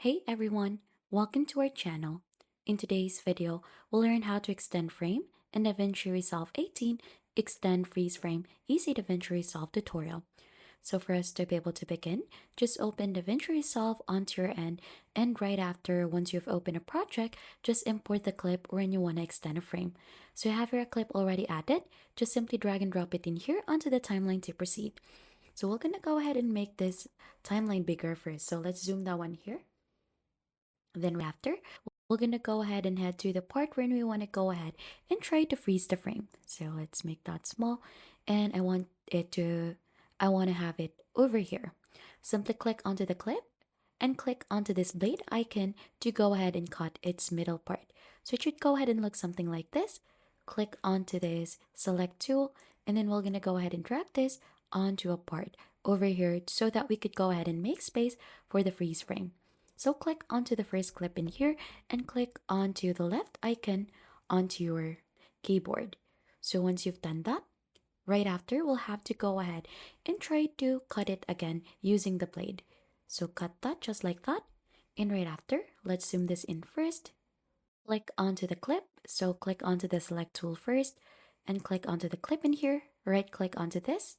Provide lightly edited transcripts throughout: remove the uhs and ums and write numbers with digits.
Hey everyone, welcome to our channel. In today's video, we'll learn how to extend frame in DaVinci Resolve 18 Extend Freeze Frame Easy DaVinci Resolve tutorial. So for us to be able to begin, just open DaVinci Resolve onto your end, and right after, once you've opened a project, just import the clip when you want to extend a frame. So you have your clip already added, just simply drag and drop it in here onto the timeline to proceed. So we're gonna go ahead and make this timeline bigger first. So let's zoom that one here. Then right after, we're gonna go ahead and head to the part where we want to go ahead and try to freeze the frame. So let's make that small, and I want to have it over here. Simply click onto the clip and click onto this blade icon to go ahead and cut its middle part. So it should go ahead and look something like this. Click onto this select tool, and then we're gonna go ahead and drag this onto a part over here so that we could go ahead and make space for the freeze frame. So click onto the first clip in here and click onto the left icon onto your keyboard. So once you've done that, right after we'll have to go ahead and try to cut it again using the blade. So cut that just like that. And right after, let's zoom this in first. Click onto the clip. So click onto the select tool first and click onto the clip in here. Right click onto this.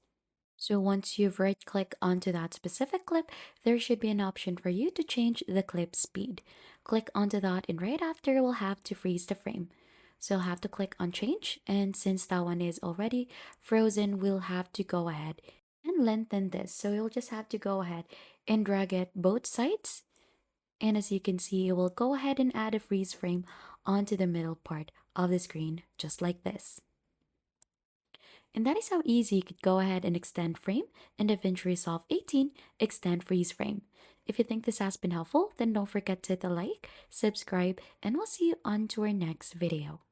So once you've right click onto that specific clip, there should be an option for you to change the clip speed. Click onto that, and right after we'll have to freeze the frame. So you'll have to click on change, and since that one is already frozen, we'll have to go ahead and lengthen this. So you'll just have to go ahead and drag it both sides. And as you can see, it will go ahead and add a freeze frame onto the middle part of the screen, just like this. And that is how easy you could go ahead and extend frame in DaVinci Resolve 18 Extend Freeze Frame. If you think this has been helpful, then don't forget to hit the like, subscribe, and we'll see you on to our next video.